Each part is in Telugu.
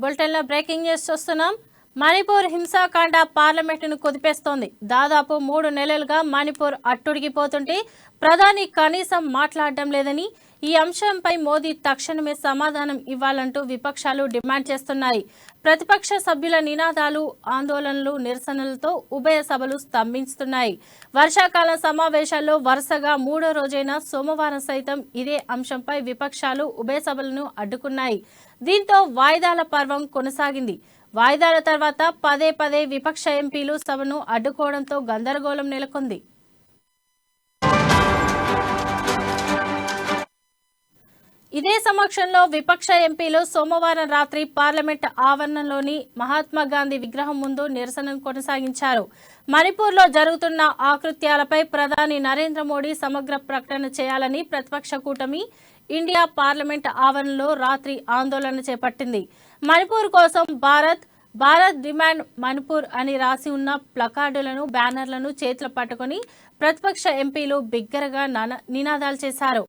బులెటిన్లో బ్రేకింగ్ న్యూస్ చూస్తున్నాం. మణిపూర్ హింసాకాండ పార్లమెంటును కుదిపేస్తోంది. దాదాపు 3 నెలలుగా మణిపూర్ అట్టుడికిపోతుంటే ప్రధాని కనీసం మాట్లాడడం లేదని, ఈ అంశంపై మోదీ తక్షణమే సమాధానం ఇవ్వాలంటూ విపక్షాలు డిమాండ్ చేస్తున్నాయి. ప్రతిపక్ష సభ్యుల నినాదాలు, ఆందోళనలు, నిరసనలతో ఉభయ సభలు స్తంభిస్తున్నాయి. వర్షాకాల సమావేశాల్లో వరుసగా 3వ రోజైన సోమవారం సైతం ఇదే అంశంపై విపక్షాలు ఉభయ సభలను అడ్డుకున్నాయి. దీంతో వాయిదాల పర్వం కొనసాగింది. వాయిదాల తర్వాత పదే పదే విపక్ష ఎంపీలు సభను అడ్డుకోవడంతో గందరగోళం నెలకొంది. ఇదే సమక్షంలో విపక్ష ఎంపీలు సోమవారం రాత్రి పార్లమెంట్ ఆవరణలోని మహాత్మా గాంధీ విగ్రహం ముందు నిరసనను కొనసాగించారు. మణిపూర్లో జరుగుతున్న ఆకృత్యాలపై ప్రధాని నరేంద్ర మోడీ సమగ్ర ప్రకటన చేయాలని ప్రతిపక్ష కూటమి ఇండియా పార్లమెంట్ ఆవరణలో రాత్రి ఆందోళన చేపట్టింది. మణిపూర్ కోసం భారత్ డిమాండ్ మణిపూర్ అని రాసి ఉన్న ప్లకార్డులను, బ్యానర్లను చేతులు పట్టుకుని ప్రతిపక్ష ఎంపీలు బిగ్గరగా నినాదాలు చేశారు.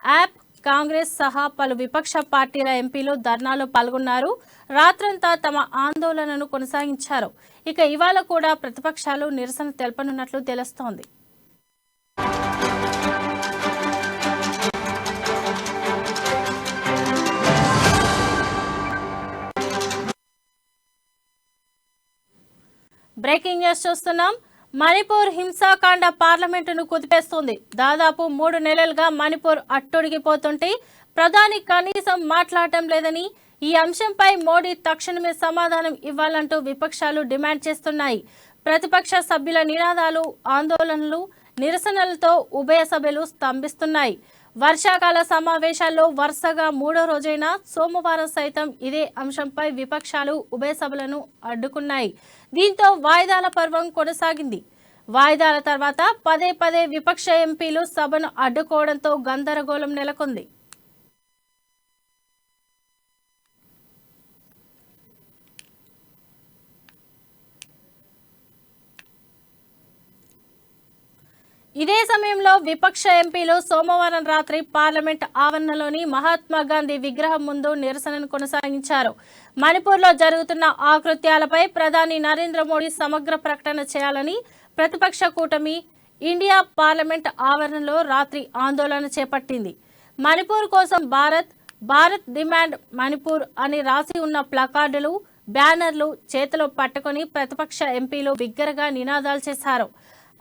యాప్, కాంగ్రెస్ సహా పలు విపక్ష పార్టీల ఎంపీలు ధర్నాలో పాల్గొన్నారు. రాత్రంతా తమ ఆందోళనను కొనసాగించారు. ఇక ఇవాళ కూడా ప్రతిపక్షాలు నిరసన తెలపనున్నట్లు తెలుస్తోంది. బ్రేకింగ్ న్యూస్ చూస్తున్నాం. మణిపూర్ హింసాకాండ పార్లమెంటును కుదిపేస్తోంది. దాదాపు 3 నెలలుగా మణిపూర్ అట్టుడిగిపోతుంటే ప్రధాని కనీసం మాట్లాడటం లేదని, ఈ అంశంపై మోడీ తక్షణమే సమాధానం ఇవ్వాలంటూ విపక్షాలు డిమాండ్ చేస్తున్నాయి. ప్రతిపక్ష సభ్యుల నినాదాలు, ఆందోళనలు, నిరసనలతో ఉభయ సభలు స్తంభిస్తున్నాయి. వర్షాకాల సమావేశాల్లో వరుసగా 3వ రోజైన సోమవారం సైతం ఇదే అంశంపై విపక్షాలు ఉభయ సభలను అడ్డుకున్నాయి. దీంతో వాయిదాల పర్వం కొనసాగింది. వాయిదాల తర్వాత పదే పదే విపక్ష ఎంపీలు సభను అడ్డుకోవడంతో గందరగోళం నెలకొంది. ఇదే సమయంలో విపక్ష ఎంపీలు సోమవారం రాత్రి పార్లమెంట్ ఆవరణలోని మహాత్మా గాంధీ విగ్రహం ముందు నిరసనను కొనసాగించారు. మణిపూర్లో జరుగుతున్న ఆకృత్యాలపై ప్రధాని నరేంద్ర మోడీ సమగ్ర ప్రకటన చేయాలని ప్రతిపక్ష కూటమి ఇండియా పార్లమెంట్ ఆవరణలో రాత్రి ఆందోళన చేపట్టింది. మణిపూర్ కోసం భారత్ డిమాండ్ మణిపూర్ అని రాసి ఉన్న ప్లకార్డులు, బ్యానర్లు చేతిలో పట్టుకుని ప్రతిపక్ష ఎంపీలు బిగ్గరగా నినాదాలు చేశారు.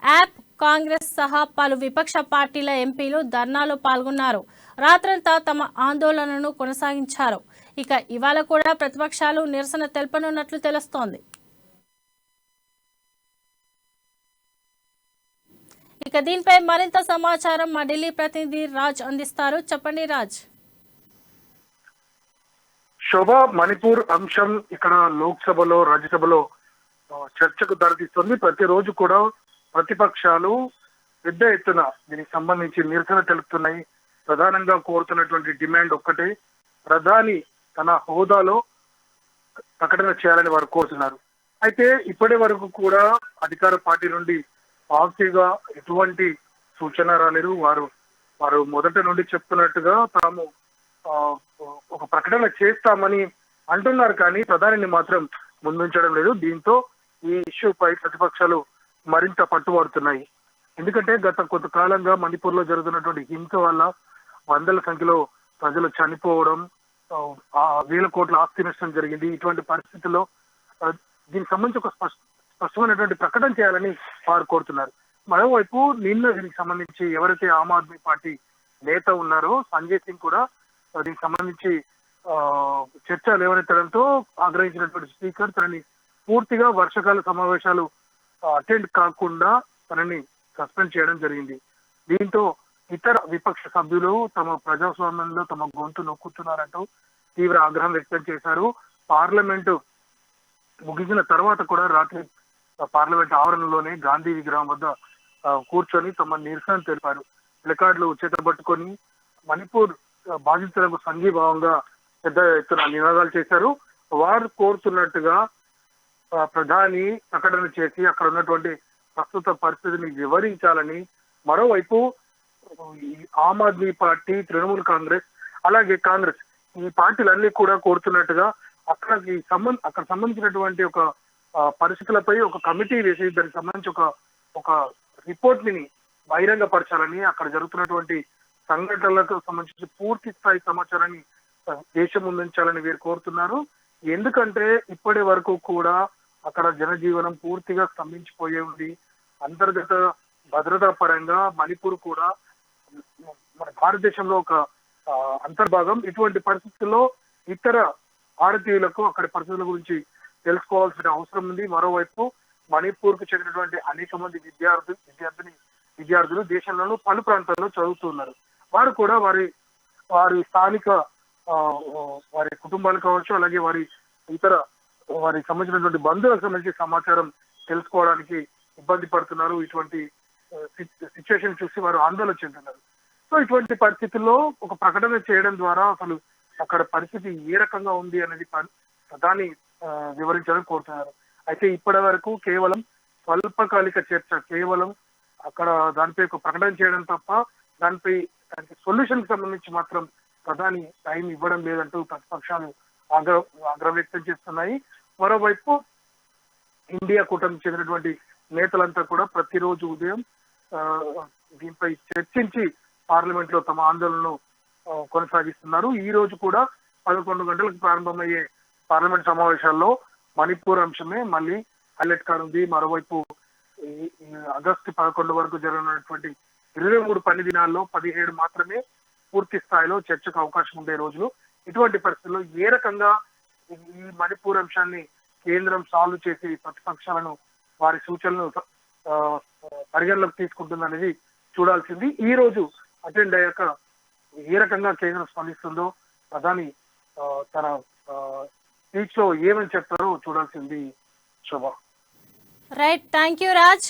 యాప్, కాంగ్రెస్ సహా పలు విపక్ష పార్టీల ఎంపీలు ధర్నాలో పాల్గొన్నారు. రాత్రంతా తమ ఆందోళనను కొనసాగించారు. ఇక ఇవాళ కూడా ప్రతిపక్షాలు నిరసన తెలపనున్నట్లు తెలుస్తోంది. ఇక దీనిపై మరింత సమాచారం మా ఢిల్లీ ప్రతినిధి రాజ్ అందిస్తారు. చెప్పండి రాజ్. శోభ, మణిపూర్ అంశం ఇక్కడ లోక్సభలో, రాజ్యసభలో చర్చకు దారితీస్తుంది. ప్రతిరోజు కూడా ప్రతిపక్షాలు పెద్ద ఎత్తున దీనికి సంబంధించి నిరసన తెలుపుతున్నాయి. ప్రధానంగా కోరుతున్నటువంటి డిమాండ్ ఒక్కటే, ప్రధాని తన హోదాలో ప్రకటన చేయాలని వారు కోరుతున్నారు. అయితే ఇప్పటి వరకు కూడా అధికార పార్టీ నుండి పాజిటివ్గా ఎటువంటి సూచన రాలేదు. వారు మొదట నుండి చెప్తున్నట్టుగా తాము ఒక ప్రకటన చేస్తామని అంటున్నారు, కానీ ప్రధానిని మాత్రం ముందుంచడం లేదు. దీంతో ఈ ఇష్యూపై ప్రతిపక్షాలు మరింత పట్టుబడుతున్నాయి. ఎందుకంటే గత కొంతకాలంగా మణిపూర్ లో జరుగుతున్నటువంటి హింస వల్ల వందల సంఖ్యలో ప్రజలు చనిపోవడం, వేల కోట్ల ఆస్తి నష్టం జరిగింది. ఇటువంటి పరిస్థితుల్లో దీనికి సంబంధించి ఒక స్పష్టమైనటువంటి ప్రకటన చేయాలని వారు కోరుతున్నారు. మరోవైపు నిన్న దీనికి సంబంధించి ఎవరైతే ఆమ్ ఆద్మీ పార్టీ నేత ఉన్నారో సంజయ్ సింగ్ కూడా దీనికి సంబంధించి చర్చ లేవనెత్తడంతో ఆగ్రహించినటువంటి స్పీకర్ తనని పూర్తిగా వర్షాకాల సమావేశాలు అటెండ్ కాకుండా తనని సస్పెండ్ చేయడం జరిగింది. దీంతో ఇతర విపక్ష సభ్యులు తమ ప్రజాస్వామ్యంలో తమ గొంతు నొక్కుతున్నారంటూ తీవ్ర ఆగ్రహం వ్యక్తం చేశారు. పార్లమెంటు ముగిసిన తర్వాత కూడా రాత్రి పార్లమెంట్ ఆవరణలోనే గాంధీ విగ్రహం వద్ద కూర్చొని తమ నిరసన తెలిపారు. ప్లకార్డులు చేతబట్టుకొని మణిపూర్ బాధితులకు సంఘీభావంగా పెద్ద ఎత్తున నినాదాలు చేశారు. వారు కోరుతున్నట్టుగా ప్రధాని ప్రకటన చేసి అక్కడ ఉన్నటువంటి ప్రస్తుత పరిస్థితిని వివరించాలని, మరోవైపు ఆమ్ ఆద్మీ పార్టీ, తృణమూల్ కాంగ్రెస్, అలాగే కాంగ్రెస్ ఈ పార్టీలన్నీ కూడా కోరుతున్నట్టుగా అక్కడ సంబంధించినటువంటి ఒక పరిస్థితులపై ఒక కమిటీ వేసి దానికి సంబంధించి ఒక రిపోర్ట్ ని బహిరంగపరచాలని, అక్కడ జరుగుతున్నటువంటి సంఘటనలకు సంబంధించి పూర్తి స్థాయి సమాచారాన్ని దేశం ముందుంచాలని వీరు కోరుతున్నారు. ఎందుకంటే ఇప్పటి వరకు కూడా అక్కడ జనజీవనం పూర్తిగా స్తంభించిపోయే ఉంది. అంతర్గత భద్రతా పరంగా మణిపూర్ కూడా మన భారతదేశంలో ఒక అంతర్భాగం. ఇటువంటి పరిస్థితుల్లో ఇతర భారతీయులకు అక్కడి పరిస్థితుల గురించి తెలుసుకోవాల్సిన అవసరం ఉంది. మరోవైపు మణిపూర్ కు చెందినటువంటి అనేక మంది విద్యార్థులు దేశంలోనూ పలు ప్రాంతాల్లో చదువుతున్నారు. వారు కూడా వారి స్థానిక వారి కుటుంబాలు కావచ్చు, అలాగే వారికి సంబంధించినటువంటి బంధువులకు సంబంధించి సమాచారం తెలుసుకోవడానికి ఇబ్బంది పడుతున్నారు. ఇటువంటి సిచ్యువేషన్ చూసి వారు ఆందోళన చెందుతున్నారు. సో ఇటువంటి పరిస్థితుల్లో ఒక ప్రకటన చేయడం ద్వారా అసలు అక్కడ పరిస్థితి ఏ రకంగా ఉంది అనేది ప్రధాని వివరించాలని కోరుతున్నారు. అయితే ఇప్పటి వరకు కేవలం స్వల్పకాలిక చర్చ, కేవలం అక్కడ దానిపై ఒక ప్రకటన చేయడం తప్ప దానికి సొల్యూషన్ కి సంబంధించి మాత్రం ప్రధాని టైం ఇవ్వడం లేదంటూ ప్రతిపక్షాలు ఆగ్రహం వ్యక్తం చేస్తున్నాయి. మరోవైపు ఇండియా కూటమికి చెందినటువంటి నేతలంతా కూడా ప్రతిరోజు ఉదయం దీనిపై చర్చించి పార్లమెంట్ లో తమ ఆందోళనను కొనసాగిస్తున్నారు. ఈ రోజు కూడా 11 గంటలకు ప్రారంభమయ్యే పార్లమెంట్ సమావేశాల్లో మణిపూర్ అంశమే మళ్ళీ హైలైట్ కానుంది. మరోవైపు ఆగస్టు 11 వరకు జరగనున్నటువంటి 23 పని దినాల్లో 17 మాత్రమే పూర్తి స్థాయిలో చర్చకు అవకాశం ఉండే రోజులు. ఇటువంటి పరిస్థితుల్లో ఏ రకంగా ఈ మణిపూర్ అంశాన్ని కేంద్రం సాల్వ్ చేసి ప్రతిపక్షాలను వారి సూచనలను పరిగణలోకి తీసుకుంటుందనేది చూడాల్సింది. ఈ రోజు అటెండ్ అయ్యాక ఏ రకంగా కేంద్రం స్పందిస్తుందో, ప్రధాని తన స్పీచ్ లో ఏమని చెప్తారో చూడాల్సింది. Shobha. Right, thank you Raj.